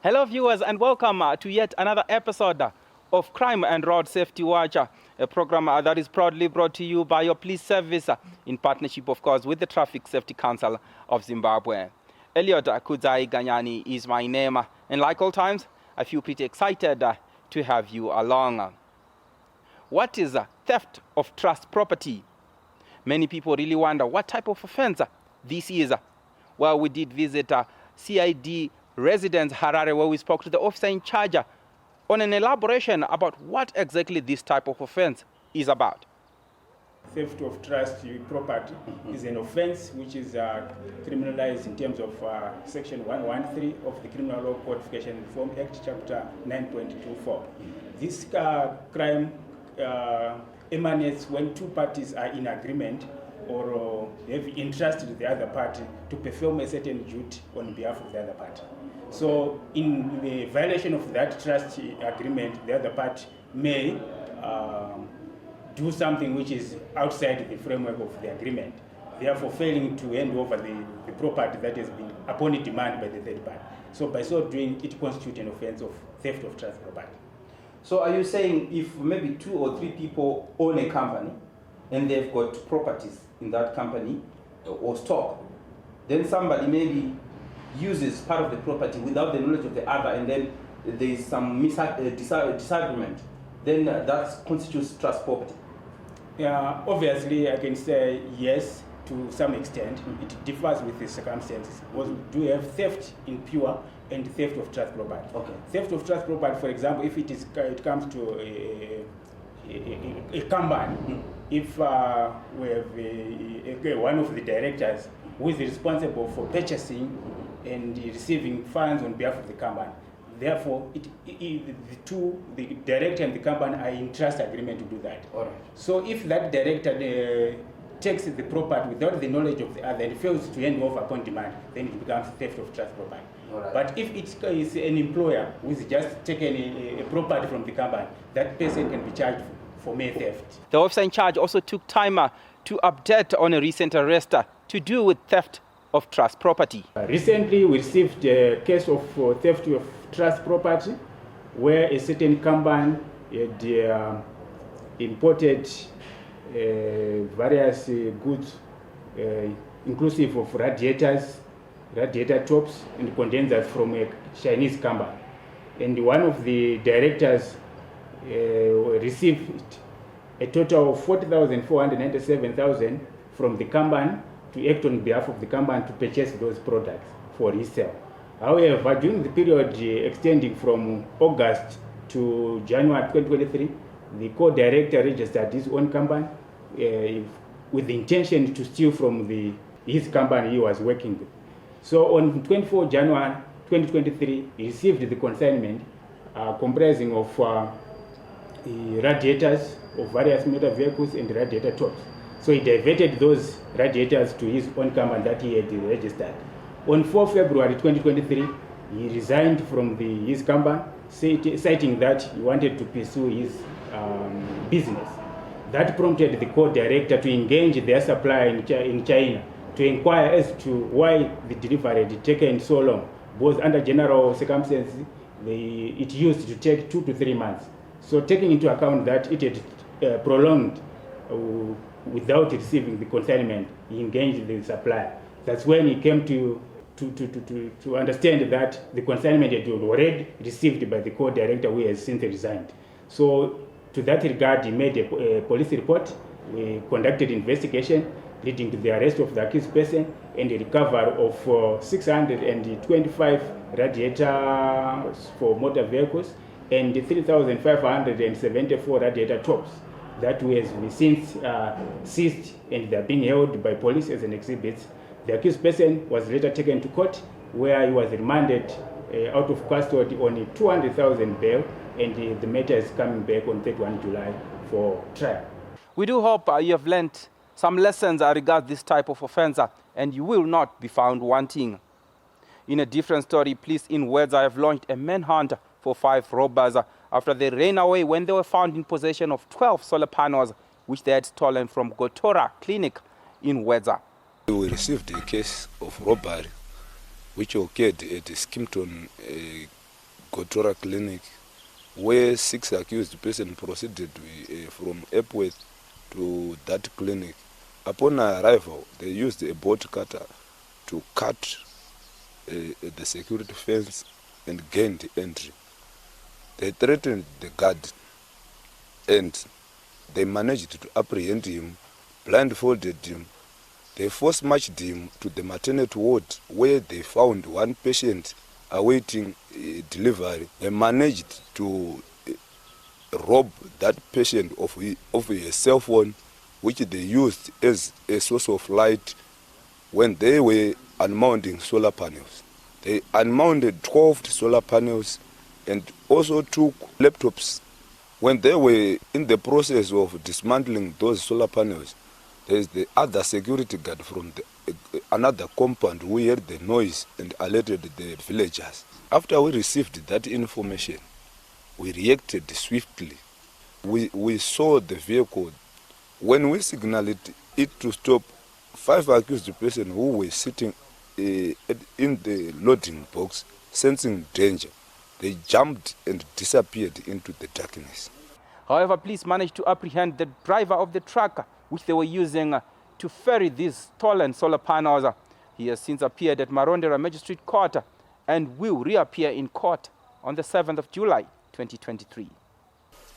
Hello viewers and welcome to yet another episode of Crime and Road Safety Watch, a program that is proudly brought to you by your police service in partnership of course with the Traffic Safety Council of Zimbabwe. Elliot Kudzai Ganyani is my name, and like all times I feel pretty excited to have you along. What is theft of trust property? Many people really wonder what type of offense this is. Well, we did visit CID residence Harare, where we spoke to the officer in charge on an elaboration about what exactly this type of offense is about. Theft of trust property is an offense which is criminalized in terms of Section 113 of the Criminal Law Codification Reform Act, Chapter 9.24. This crime emanates when two parties are in agreement or have entrusted the other party to perform a certain duty on behalf of the other party. So in the violation of that trust agreement, the other party may do something which is outside the framework of the agreement, therefore failing to hand over the property that has been upon demand by the third party. So by so doing, it constitutes an offense of theft of trust property. So are you saying if maybe 2 or 3 people own a company and they've got properties in that company or stock, then somebody maybe uses part of the property without the knowledge of the other, and then there is some disagreement, then that constitutes trust property? Obviously, I can say yes to some extent. It differs with the circumstances. We do have theft in pure and theft of trust property. Okay. Theft of trust property, for example, if it comes to a company, if we have one of the directors who is responsible for purchasing and receiving funds on behalf of the company, therefore the director and the company are in trust agreement to do that. All right. So if that director takes the property without the knowledge of the other and fails to hand over upon demand, then it becomes theft of trust property. Right. But if it is an employer who is just taken a property from the company, that person can be charged for mere theft. The officer in charge also took time to update on a recent arrest to do with theft of trust property. Recently, we received a case of theft of trust property where a certain company had imported various goods, inclusive of radiators, radiator tops, and condensers from a Chinese company. And one of the directors received a total of 40,497,000 from the company to act on behalf of the company to purchase those products for resale. However, during the period extending from August to January 2023, the co-director registered his own company with the intention to steal from his company he was working with. So on 24 January 2023, he received the consignment comprising of radiators of various motor vehicles and radiator tops. So he diverted those radiators to his own company that he had registered. On 4 February 2023, he resigned from his company, citing that he wanted to pursue his business. That prompted the co-director to engage their supplier in China to inquire as to why the delivery had taken so long. Because under general circumstances, it used to take 2 to 3 months. So taking into account that it had prolonged without receiving the consignment, he engaged the supplier. That's when he came to understand that the consignment had already received by the co-director who has since resigned. So to that regard, he made a police report. We conducted investigation leading to the arrest of the accused person and the recovery of 625 radiators for motor vehicles and 3,574 radiator tops that has been since seized, and they are being held by police as an exhibit. The accused person was later taken to court where he was remanded out of custody on 200,000 bail, and the matter is coming back on 31 July for trial. We do hope you have learnt some lessons regarding this type of offense and you will not be found wanting. In a different story, police in Wedza have launched a manhunt for 5 robbers after they ran away when they were found in possession of 12 solar panels which they had stolen from Gotora Clinic in Wedza. We received a case of robbery which occurred at Skimpton Gotora clinic, where 6 accused persons proceeded from Epworth to that clinic. Upon arrival, they used a bolt cutter to cut the security fence and gained entry. They threatened the guard and they managed to apprehend him, blindfolded him. They force-marched him to the maternity ward where they found one patient awaiting delivery. They managed to rob that patient of a cell phone, which they used as a source of light when they were unmounting solar panels. They unmounted 12 solar panels and also took laptops. When they were in the process of dismantling those solar panels, there's the other security guard from another compound who heard the noise and alerted the villagers. After we received that information, we reacted swiftly. We saw the vehicle. When we signaled it to stop, 5 accused persons who were sitting in the loading box, sensing danger, they jumped and disappeared into the darkness. However, police managed to apprehend the driver of the truck which they were using to ferry these stolen solar panels. He has since appeared at Marondera Magistrate Court and will reappear in court on the 7th of July, 2023.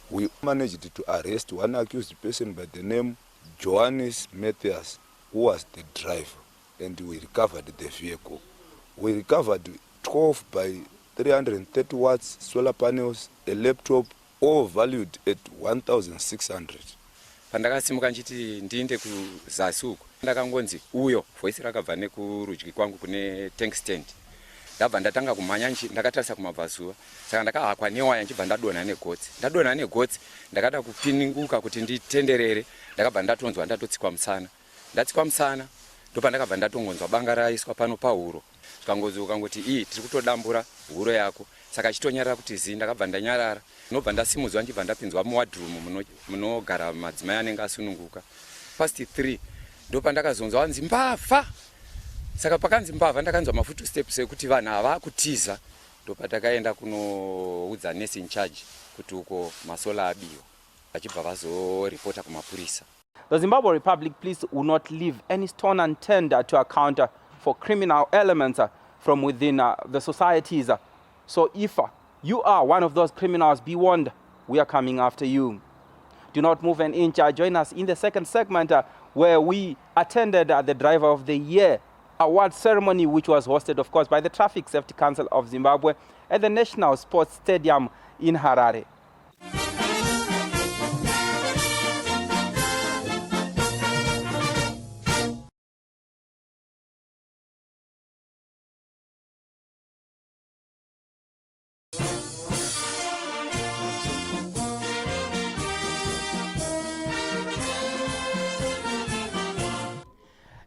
We managed to arrest one accused person by the name Johannes Matthias, who was the driver, and we recovered the vehicle. We recovered 12 by 330 watts solar panels, a laptop, all valued at 1,600. Pandakasimuka nchiti ndiinde kuzasuku ndakangonzi uyo voice rakabva nekurudyi kwangu kune tank stand. Ndabva ndatanga kumhanya ndakatarisa kumabvazuva, saka ndakahakwa newaya nchibva ndadonha negotsi ndakada kupininguka kuti nditenderere, ndakabva ndatonzwa ndatotsikwa musana. Ndatsikwa musana ndopandakabva ndatongonzwa banga raiswa pano pahuro. Zvikangozi ukangoti tiri kutodambura huro yako, saka chitonyarara kuti zi ndakabva ndanyarara. Ndobva ndasimudzwa nchibva ndapinzwa muwadroom munogara madzimai anenge asununguka. Past 3 ndopandakazonzwa wanzi mbavha. Saka pakanzi mbavha ndakanzwa mafutu steps ekuti vanhu ava kutiza. Ndopatakaenda kunoudza nurse in charge kuti uko masola abiwa. Vachibva vazoripota kumapurisa. The Zimbabwe Republic Police will not leave any stone unturned to account for criminal elements from within the societies. So if you are one of those criminals, be warned, we are coming after you. Do not move an inch. Join us in the second segment where we attended the Driver of the Year award ceremony, which was hosted, of course, by the Traffic Safety Council of Zimbabwe at the National Sports Stadium in Harare.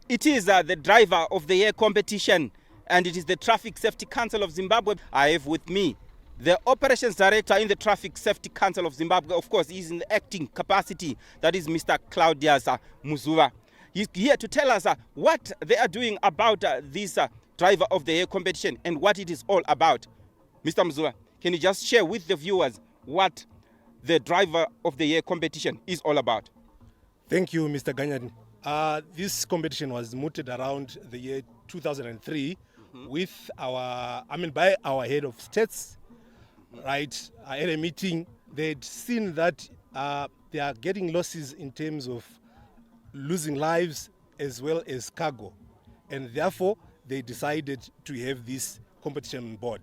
It is the Driver of the Year competition, and it is the Traffic Safety Council of Zimbabwe. I have with me the Operations Director in the Traffic Safety Council of Zimbabwe. Of course, he's in the acting capacity. That is Mr. Claudius Muzuva. He's here to tell us what they are doing about this Driver of the Year competition and what it is all about. Mr. Muzuva, can you just share with the viewers what the Driver of the Year competition is all about? Thank you, Mr. Ganyan. This competition was mooted around the year 2003 with by our head of states, right? At a meeting, they'd seen that they are getting losses in terms of losing lives as well as cargo. And therefore, they decided to have this competition on board.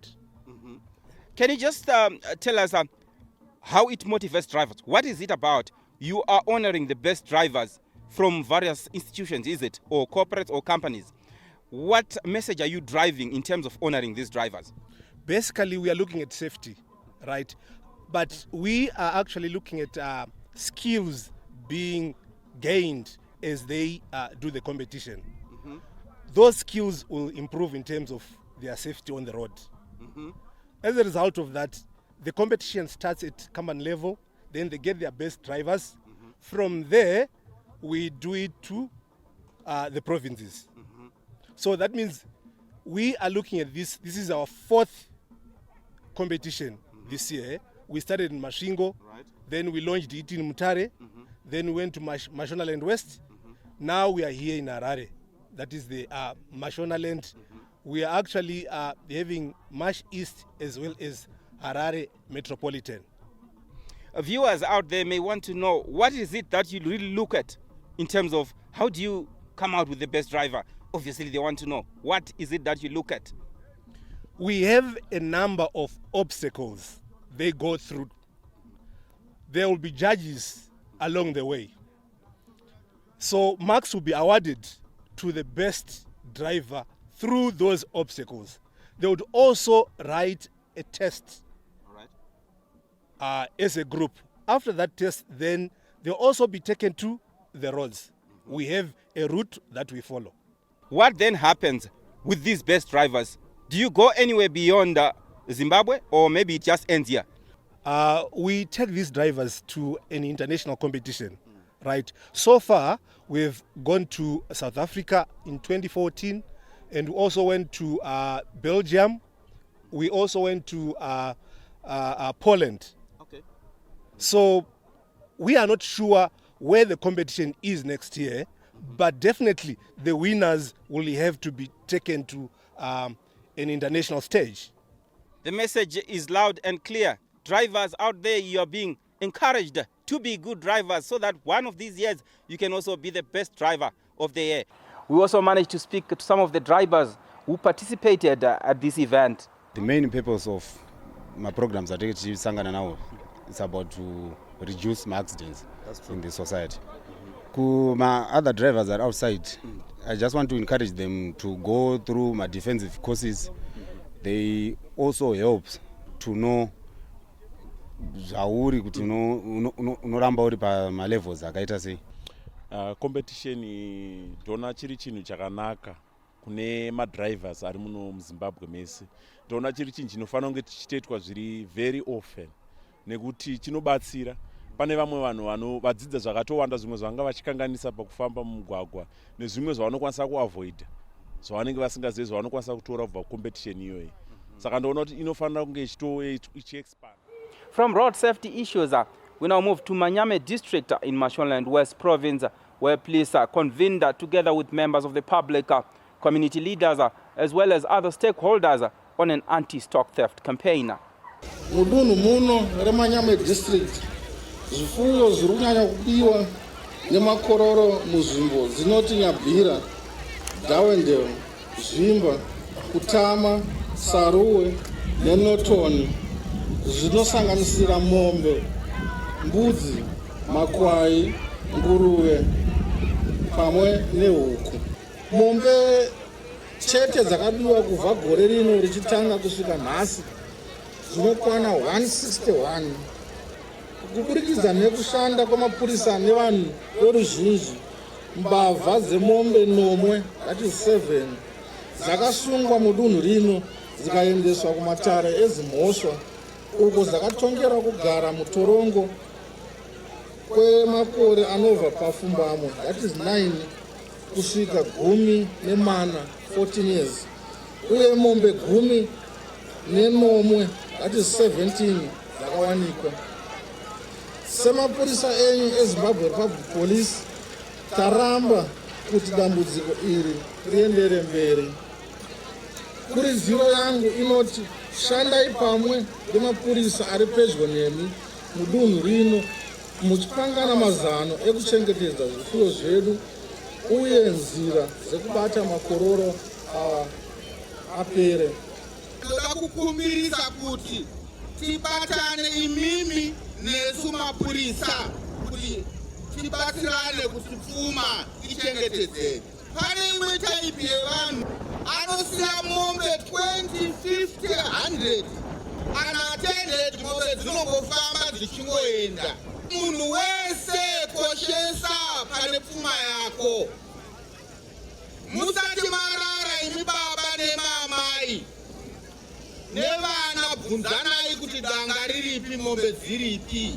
Can you just tell us how it motivates drivers? What is it about? You are honoring the best drivers from various institutions, is it? Or corporates or companies? What message are you driving in terms of honoring these drivers? Basically, we are looking at safety, right? But we are actually looking at skills being gained as they do the competition. Those skills will improve in terms of their safety on the road. As a result of that, the competition starts at company level, then they get their best drivers. From there, we do it to the provinces. So that means we are looking at this. This is our 4th competition this year. We started in Mashingo, then we launched it in Mutare, then we went to Mashonaland West. Now we are here in Harare. That is the Mashonaland. We are actually having Mash East as well as Harare Metropolitan. Viewers out there may want to know, what is it that you really look at in terms of how do you come out with the best driver? Obviously, they want to know, what is it that you look at? We have a number of obstacles they go through. There will be judges along the way. So marks will be awarded to the best driver through those obstacles. They would also write a test as a group. After that test, then they'll also be taken to the roads. We have a route that we follow. What then happens with these best drivers? Do you go anywhere beyond Zimbabwe, or maybe it just ends here? We take these drivers to an international competition, right? So far, we've gone to South Africa in 2014, and we also went to Belgium. We also went to Poland. Okay. So we are not sure where the competition is next year, but definitely the winners will have to be taken to an international stage. The message is loud and clear. Drivers out there, you are being encouraged to be good drivers so that one of these years you can also be the best driver of the year. We also managed to speak to some of the drivers who participated at this event. The main purpose of my programs at ATTAINMENT Sangana now is about to reduce my accidents in the society. My other drivers that are outside, I just want to encourage them to go through my defensive courses. They also help to know zvauri kuti unoramba uri pamalevels akaita sei. Competition ndona chiri chinhu chakanaka kune madrivers ari muno muZimbabwe mese. Ndona chiri chinhu chinofanira kunge chichitoitwa zviri very often nekuti chinobatsira. Pane vamwe vanhu vadzidza zvakatowanda zvimwe zvanga vachikanganisa pakufamba mumugwagwa nezvimwe zvavanokwanisa kuavoida zvavanenge vasingazivi zvavanokwanisa kutora kubva competition iyoyi. Saka ndoona kuti inofanira kunge ichiexpand. From road safety issues, we now move to Manyame district in Mashonaland West province, where police convened together with members of the public, community leaders, as well as other stakeholders on an anti-stock theft campaign. Mudunhu muno reManyame district, zvifuyo zviri kunyanya kubiwa nemakororo muzvimbo dzinoti Nyabhira, Dawendeo, Zvimba, Kutama, Saruwe neNotoni, zvinosanganisira mombe, mbudzi, makwai, nguruve pamwe nehuku. Mombe chete dzakabiwa kubva gore rino richitanga kusvika nhasi dzinokwana 161. Kuburikidza nekushanda kwamapurisa nevanhu veruzhinji, mbavha dzemombe nomwe, that is 7, dzakasungwa mudunhu rino dzikaendeswa kumatare ezimhosva uko dzakatongerwa kugara mutorongo kwemakore anobva pafumbamu, that is 9 kusvika 14, 14 years, uye mombe 19, that is 17 dzakawanikwa. Semapurisa enyu eZimbabwe Republic Police, taramba kuti dambudziko iri riendere mberi. Kurudziro yangu inoti shandai pamwe nemapurisa ari pedyo nemi mudunhu rino muchipangana mazano ekuchengetedza zvifuyo zvedu uye nzira dzekubata makororo awa apere. Toda kukumbirisa kuti tibatane imimi nesu mapurisa kuti tibatsirane kuti pfuma ichengetedzeke. Pane imwe type yevanhu anosiya mombe 20, 50, 100 kana 10 mombe dzinongofamba dzichingoenda. Munhu wese koshesa pane pfuma yako. Musati marara imi baba nemamai nevana, bvunzanai kuti danga riripi, mombe dziripi.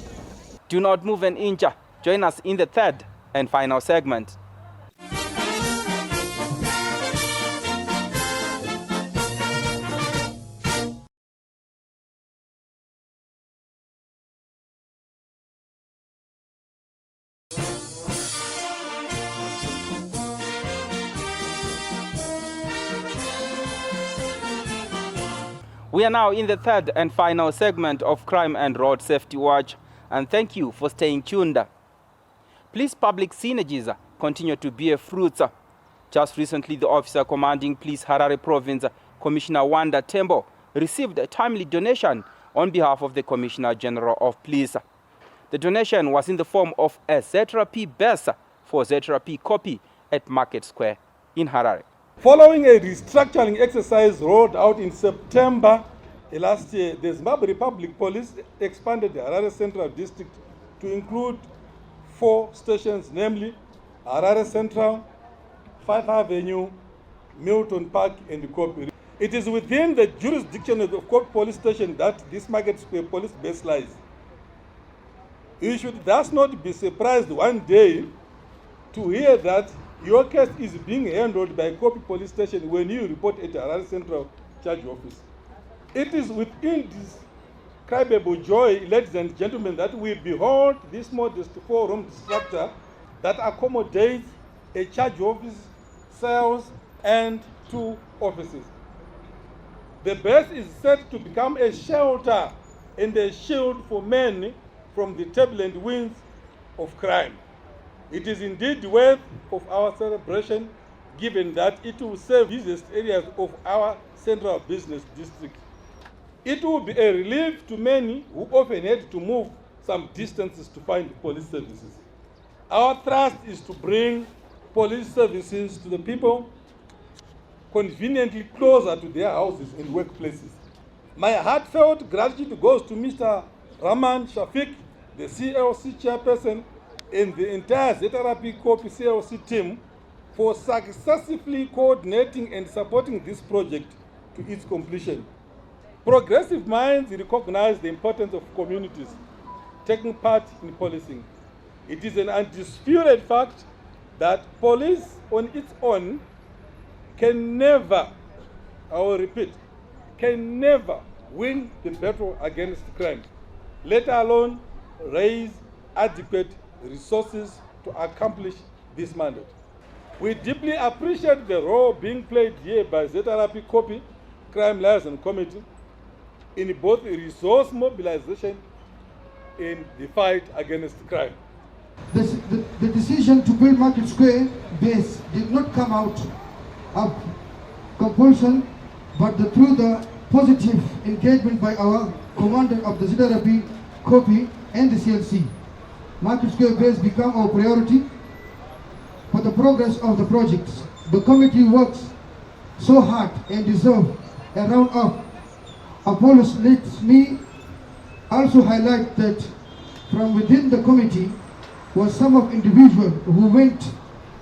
Do not move an inch. Join us in the third and final segment. We are now in the third and final segment of Crime and Road Safety Watch, and thank you for staying tuned. Police public synergies continue to bear fruits. Just recently, the officer commanding Police Harare Province, Commissioner Wanda Tembo, received a timely donation on behalf of the Commissioner General of Police. The donation was in the form of a ZRP bus for ZRP copy at Market Square in Harare. Following a restructuring exercise rolled out in September last year, the Zimbabwe Republic Police expanded the Harare Central District to include 4 stations, namely Harare Central, 5th Avenue, Milton Park, and Kopi. It is within the jurisdiction of the Kopi Police Station that this Market Square police base lies. You should thus not be surprised one day to hear that your case is being handled by Kopi Police Station when you report at the Harare Central Charge Office. It is with indescribable joy, ladies and gentlemen, that we behold this modest 4-room structure that accommodates a charge office, cells, and 2 offices. The base is set to become a shelter and a shield for many from the turbulent winds of crime. It is indeed worth of our celebration, given that it will serve the busiest areas of our central business district. It will be a relief to many who often had to move some distances to find police services. Our thrust is to bring police services to the people conveniently closer to their houses and workplaces. My heartfelt gratitude goes to Mr. Raman Shafiq, the CLC chairperson, and the entire ZRP Kopi CLC team for successfully coordinating and supporting this project to its completion. Progressive minds recognize the importance of communities taking part in policing. It is an undisputed fact that police on its own can never, I will repeat, can never win the battle against crime, let alone raise adequate resources to accomplish this mandate. We deeply appreciate the role being played here by ZRP Kopi Crime Liaison Committee in both resource mobilization and the fight against crime. The decision to build Market Square base did not come out of compulsion, but through the positive engagement by our commander of the ZRP Kopi and the CLC. Market Square base become our priority for the progress of the projects. The committee works so hard and deserve a round of applause. Let me also highlight that from within the committee was some of individuals who went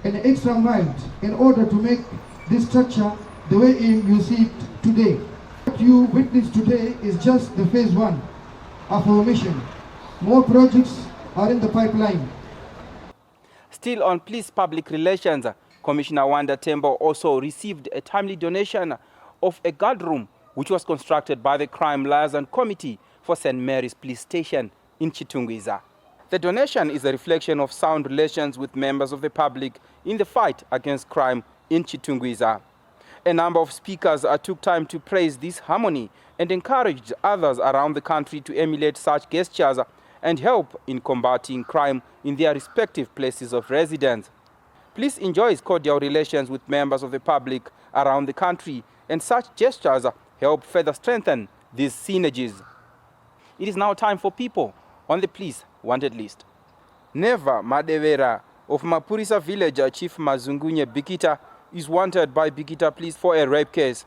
an extra mile in order to make this structure the way you see it today. What you witness today is just the phase 1 of our mission. More projects are in the pipeline. Still on police public relations, Commissioner Wanda Tembo also received a timely donation of a guard room which was constructed by the Crime Liaison Committee for St. Mary's Police Station in Chitungwiza. The donation is a reflection of sound relations with members of the public in the fight against crime in Chitungwiza. A number of speakers took time to praise this harmony and encouraged others around the country to emulate such gestures and help in combating crime in their respective places of residence. Police enjoys cordial relations with members of the public around the country, and such gestures help further strengthen these synergies. It is now time for people on the police wanted list. Neva Madevera of Mapurisa village, Chief Mazungunye Bikita, is wanted by Bikita Police for a rape case.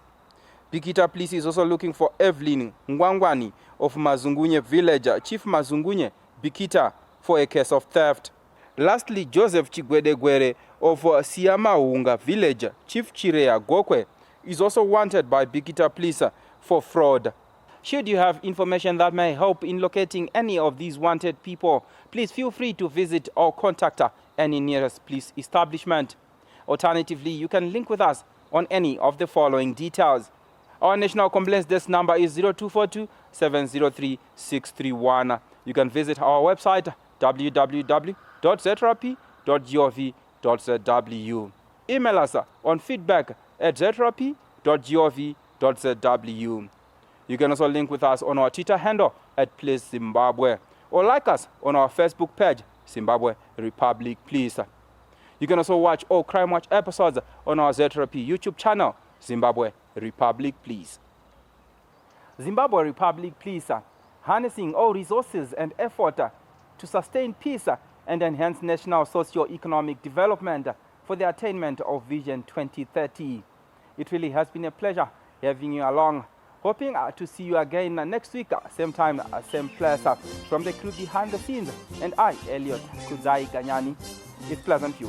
Bikita Police is also looking for Evelyn Ngwangwani of Mazungunye village, Chief Mazungunye Bikita, for a case of theft. Lastly, Joseph Chigwedegwere of Siamaunga village, Chief Chirea Gokwe, is also wanted by Bikita Police for fraud. Should you have information that may help in locating any of these wanted people, please feel free to visit or contact any nearest police establishment. Alternatively, you can link with us on any of the following details. Our national complaints desk number is 0242 703 631. You can visit our website www.zrp.gov.zw. Email us on feedback@zrp.gov.zw. You can also link with us on our Twitter handle at Please Zimbabwe, or like us on our Facebook page, Zimbabwe Republic Please. You can also watch all Crime Watch episodes on our ZRP YouTube channel, Zimbabwe Republic Please. Zimbabwe Republic Please, harnessing all resources and effort to sustain peace and enhance national socio-economic development for the attainment of Vision 2030. It really has been a pleasure having you along. Hoping to see you again next week, same time, same place. From the crew behind the scenes, and I, Elliot Kuzai Ganyani, it's Pleasant View.